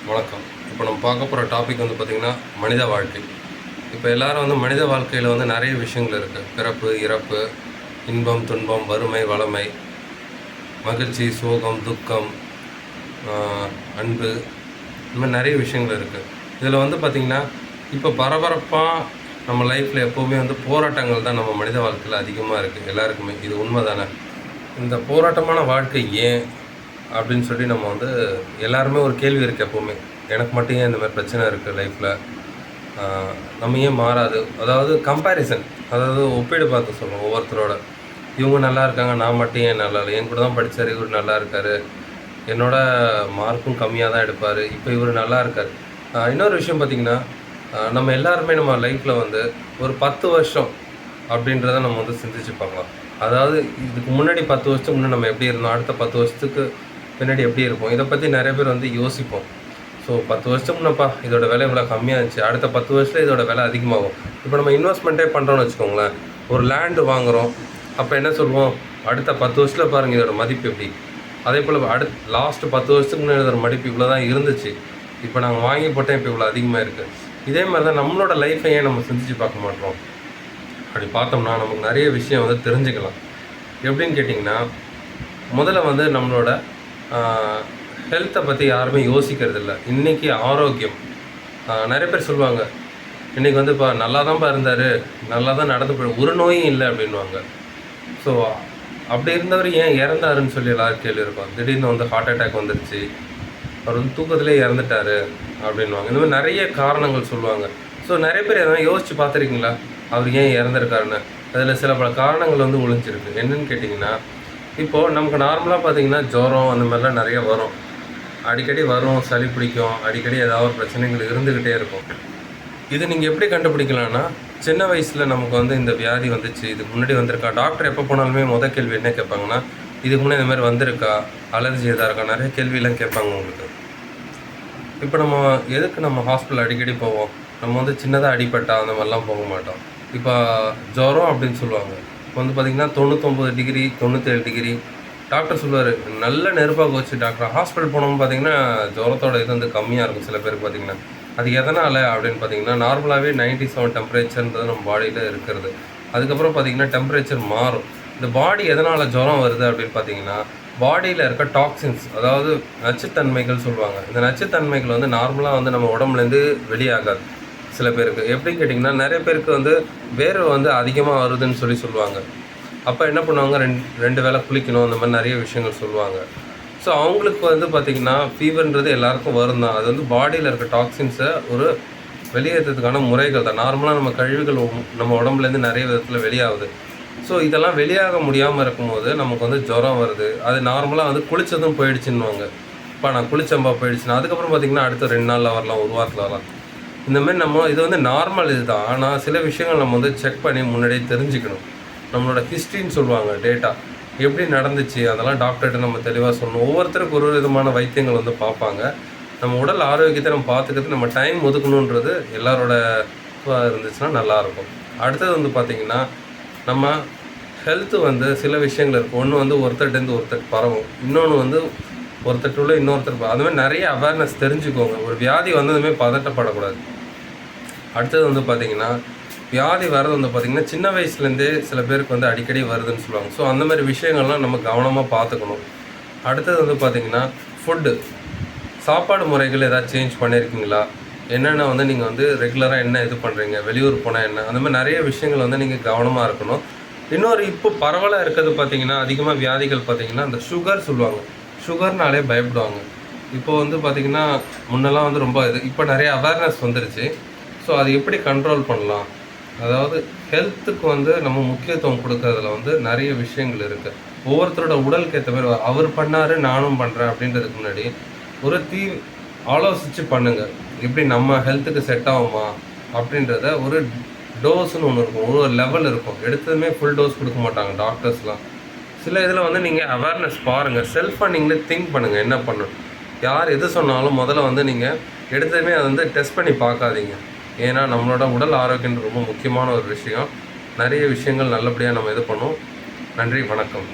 வணக்கம். இப்போ நம்ம பார்க்க போகிற டாபிக் வந்து பார்த்திங்கன்னா மனித வாழ்க்கை. இப்போ எல்லோரும் வந்து மனித வாழ்க்கையில் வந்து நிறைய விஷயங்கள் இருக்குது. பிறப்பு, இறப்பு, இன்பம், துன்பம், வறுமை, வளமை, மகிழ்ச்சி, சோகம், துக்கம், அன்பு, இந்த மாதிரி நிறைய விஷயங்கள் இருக்குது. இதில் வந்து பார்த்திங்கன்னா இப்போ பரபரப்பாக நம்ம லைஃப்பில் எப்போவுமே வந்து போராட்டங்கள் தான் நம்ம மனித வாழ்க்கையில் அதிகமாக இருக்குது எல்லாருக்குமே. இது உண்மை தானே? இந்த போராட்டமான வாழ்க்கை ஏன் அப்படின்னு சொல்லி நம்ம வந்து எல்லாருமே ஒரு கேள்வி இருக்குது எப்போவுமே. எனக்கு மட்டும் ஏன் இந்த மாதிரி பிரச்சனை இருக்குது லைஃப்பில், நம்ம ஏன் மாறாது? அதாவது கம்பேரிசன், அதாவது ஒப்பீடு பார்த்து சொல்லுவோம் ஒவ்வொருத்தரோட. இவங்க நல்லா இருக்காங்க, நான் மட்டும் ஏன் நல்லா இல்லை? என் கூட தான் படித்தார், இவர் நல்லா இருக்கார், என்னோட மார்க்கும் கம்மியாக தான் எடுப்பார், இப்போ இவர் நல்லா இருக்கார். இன்னொரு விஷயம் பார்த்திங்கன்னா, நம்ம எல்லாருமே நம்ம லைஃப்பில் வந்து ஒரு 10 வருஷம் அப்படின்றத நம்ம வந்து சிந்திச்சு பார்க்கலாம். அதாவது இதுக்கு முன்னாடி 10 வருஷத்துக்கு முன்னாடி நம்ம எப்படி இருந்தோம், அடுத்த 10 வருஷத்துக்கு பின்னாடி எப்படி இருப்போம், இதை பற்றி நிறைய பேர் வந்து யோசிப்போம். ஸோ 10 வருஷத்துக்கு முன்னப்பா இதோட விலை இவ்வளோ கம்மியாக இருந்துச்சு, அடுத்த 10 வருஷத்தில் இதோட விலை அதிகமாகும். இப்போ நம்ம இன்வெஸ்ட்மெண்ட்டே பண்ணுறோன்னு வச்சுக்கோங்களேன், ஒரு லேண்டு வாங்குகிறோம், அப்போ என்ன சொல்லுவோம், அடுத்த 10 வருஷத்தில் பாருங்கள் இதோட மதிப்பு எப்படி. அதே போல் லாஸ்ட்டு 10 வருஷத்துக்கு முன்னாடி இதோட மதிப்பு இவ்வளோ தான் இருந்துச்சு, இப்போ நாங்கள் வாங்கி போட்டேன், இப்போ இவ்வளோ அதிகமாக இருக்குது. இதே மாதிரி தான் நம்மளோட லைஃப்பை ஏன் நம்ம சிந்திச்சு பார்க்க மாட்டோம்? அப்படி பார்த்தோம்னா நமக்கு நிறைய விஷயம் வந்து தெரிஞ்சுக்கலாம். எப்படின்னு கேட்டிங்கன்னா, முதல்ல வந்து நம்மளோட ஹெல்த்தை பற்றி யாருமே யோசிக்கிறது இல்லை. இன்றைக்கி ஆரோக்கியம், நிறைய பேர் சொல்லுவாங்க, இன்றைக்கி வந்து இப்போ நல்லா தான்ப்பா இருந்தார், நல்லா தான் நடந்து போய் ஒரு நோயும் இல்லை அப்படின்வாங்க. ஸோ அப்படி இருந்தவர் ஏன் இறந்தாருன்னு சொல்லி எல்லோரும் கேள்வி இருக்கும். திடீர்னு வந்து ஹார்ட் அட்டாக் வந்துருச்சு, அவர் வந்து தூக்கத்திலே இறந்துட்டார் அப்படின்வாங்க. இந்த மாதிரி நிறைய காரணங்கள் சொல்லுவாங்க. ஸோ நிறைய பேர் எதனா யோசித்து பார்த்துருக்கீங்களா அவர் ஏன் இறந்துருக்காருன்னு? அதில் சில பல காரணங்கள் வந்து ஒழிஞ்சிருக்கு. என்னென்னு கேட்டிங்கன்னா, இப்போது நமக்கு நார்மலாக பார்த்திங்கன்னா ஜுரம் அந்த மாதிரிலாம் நிறைய வரும், அடிக்கடி வரும், சளி பிடிக்கும், அடிக்கடி ஏதாவது ஒரு பிரச்சனைகள் இருந்துக்கிட்டே இருக்கும். இது நீங்கள் எப்படி கண்டுபிடிக்கலான்னா, சின்ன வயசில் நமக்கு வந்து இந்த வியாதி வந்துச்சு, இதுக்கு முன்னாடி வந்திருக்கா, டாக்டர் எப்போ போனாலுமே முதல் கேள்வி என்ன கேட்பாங்கன்னா, இதுக்கு முன்னாடி இந்த மாதிரி வந்திருக்கா, அலர்ஜி எதாக இருக்கா, நிறைய கேள்வியெல்லாம் கேட்பாங்க உங்களுக்கு. இப்போ நம்ம எதுக்கு நம்ம ஹாஸ்பிட்டல் அடிக்கடி போவோம்? நம்ம வந்து சின்னதாக அடிப்பட்டா அந்த மாதிரிலாம் போக மாட்டோம். இப்போ ஜுரம் அப்படின்னு சொல்லுவாங்க, இப்போ வந்து பார்த்திங்கன்னா 99 டிகிரி 97 டிகிரி, டாக்டர் சொல்லுவார் நல்ல நெருப்பாக போச்சு டாக்டர். ஹாஸ்பிட்டல் போனோம்னு பார்த்திங்கன்னா ஜுரத்தோட இது வந்து கம்மியாக இருக்கும் சில பேருக்கு பார்த்திங்கன்னா. அது எதனால் அப்படின்னு பார்த்திங்கன்னா, நார்மலாகவே 97 டெம்பரேச்சர்ன்றது நம்ம பாடியில் இருக்கிறது. அதுக்கப்புறம் பார்த்திங்கன்னா டெம்பரேச்சர் மாறும். இந்த பாடி எதனால் ஜுரம் வருது அப்படின்னு பார்த்திங்கன்னா, பாடியில் இருக்க டாக்ஸின்ஸ், அதாவது நச்சுத்தன்மைகள் சொல்லுவாங்க. இந்த நச்சுத்தன்மைகள் வந்து நார்மலாக வந்து நம்ம உடம்புலேருந்து வெளியாகாது. சில பேருக்கு எப்படின்னு கேட்டிங்கன்னா, நிறைய பேருக்கு வந்து வேர்வை வந்து அதிகமாக வருதுன்னு சொல்லுவாங்க. அப்போ என்ன பண்ணுவாங்க, ரெண்டு வேளை குளிக்கணும், அந்த மாதிரி நிறைய விஷயங்கள் சொல்லுவாங்க. ஸோ அவங்களுக்கு வந்து பார்த்திங்கன்னா ஃபீவர்ன்றது எல்லாேருக்கும் வரும் தான். அது வந்து பாடியில் இருக்க டாக்ஸின்ஸை ஒரு வெளியேற்றத்துக்கான முறைகள் தான். நார்மலாக நம்ம கழிவுகள் நம்ம உடம்புலேருந்து நிறைய விதத்தில் வெளியாகுது. ஸோ இதெல்லாம் வெளியாக முடியாமல் இருக்கும்போது நமக்கு வந்து ஜுரம் வருது. அது நார்மலாக வந்து குளித்ததும் போயிடுச்சுன்னுவாங்க. இப்போ நான் குளித்தம்பா போயிடுச்சுன்னா அதுக்கப்புறம் பார்த்திங்கன்னா அடுத்த 2 நாளில் வரலாம், 1 வாரத்தில் வரலாம். இந்தமாரி நம்ம இது வந்து நார்மல் இது தான். ஆனால் சில விஷயங்கள் நம்ம வந்து செக் பண்ணி முன்னாடியே தெரிஞ்சுக்கணும். நம்மளோட ஹிஸ்ட்ரின்னு சொல்லுவாங்க, டேட்டா எப்படி நடந்துச்சு அதெல்லாம் டாக்டர்கிட்ட நம்ம தெளிவாக சொல்லணும். ஒவ்வொருத்தருக்கு ஒரு விதமான வைத்தியங்கள் வந்து பார்ப்பாங்க. நம்ம உடல் ஆரோக்கியத்தை நம்ம பார்த்துக்கிறது, நம்ம டைம் ஒதுக்கணுன்றது எல்லாரோட இருந்துச்சுன்னா நல்லாயிருக்கும். அடுத்தது வந்து பார்த்திங்கன்னா, நம்ம ஹெல்த்து வந்து சில விஷயங்கள் இருக்குது. ஒன்று வந்து ஒருத்தர்கிட்டேருந்து ஒருத்தர் பரவும், இன்னொன்று வந்து ஒருத்தருக்குள்ள இன்னொருத்தர், அதுமாதிரி நிறைய அவேர்னஸ் தெரிஞ்சுக்கோங்க. ஒரு வியாதி வந்ததுமே பதட்டப்படக்கூடாது. அடுத்தது வந்து பார்த்திங்கன்னா, வியாதி வர்றது வந்து பார்த்திங்கன்னா சின்ன வயசுலேருந்தே சில பேருக்கு வந்து அடிக்கடி வருதுன்னு சொல்லுவாங்க. ஸோ அந்த மாதிரி விஷயங்கள்லாம் நம்ம கவனமாக பார்த்துக்கணும். அடுத்தது வந்து பார்த்திங்கன்னா, ஃபுட்டு, சாப்பாடு முறைகள் ஏதாவது சேஞ்ச் பண்ணியிருக்கீங்களா, என்னென்ன வந்து நீங்கள் வந்து ரெகுலராக என்ன இது பண்ணுறீங்க, வெளியூர் போனால் என்ன, அந்த மாதிரி நிறைய விஷயங்கள் வந்து நீங்கள் கவனமாக இருக்கணும். இன்னொரு இப்போ பரவலாக இருக்கிறது பார்த்திங்கன்னா, அதிகமாக வியாதிகள் பார்த்திங்கன்னா அந்த சுகர் சொல்லுவாங்க. சுகர்னாலே பயப்படுவாங்க. இப்போது வந்து பார்த்திங்கன்னா முன்னெல்லாம் வந்து ரொம்ப இது, இப்போ நிறைய அவேர்னஸ் வந்துருச்சு. ஸோ அது எப்படி கண்ட்ரோல் பண்ணலாம், அதாவது ஹெல்த்துக்கு வந்து நம்ம முக்கியத்துவம் கொடுக்கறதுல வந்து நிறைய விஷயங்கள் இருக்குது. ஒவ்வொருத்தரோட உடலுக்கு ஏற்ற மாதிரி அவர் பண்ணார் நானும் பண்ணுறேன் அப்படின்றதுக்கு முன்னாடி ஒரு ஆலோசித்து பண்ணுங்கள். எப்படி நம்ம ஹெல்த்துக்கு செட் ஆகுமா அப்படின்றத ஒரு டோஸ்ன்னு ஒன்று இருக்கும், ஒரு லெவல் இருக்கும். எடுத்ததுமே ஃபுல் டோஸ் கொடுக்க மாட்டாங்க டாக்டர்ஸ்லாம். சில இதில் வந்து நீங்கள் அவேர்னஸ் பாருங்கள், செல்ஃப் ஃபண்டிங்கில் திங்க் பண்ணுங்கள் என்ன பண்ணணும். யார் எது சொன்னாலும் முதல்ல வந்து நீங்கள் எடுத்ததுமே அதை வந்து டெஸ்ட் பண்ணி பார்க்காதீங்க. ஏன்னா நம்மளோட உடல் ஆரோக்கியம் ரொம்ப முக்கியமான ஒரு விஷயம். நிறைய விஷயங்கள் நல்லபடியாக நம்ம இது பண்ணுவோம். நன்றி, வணக்கம்.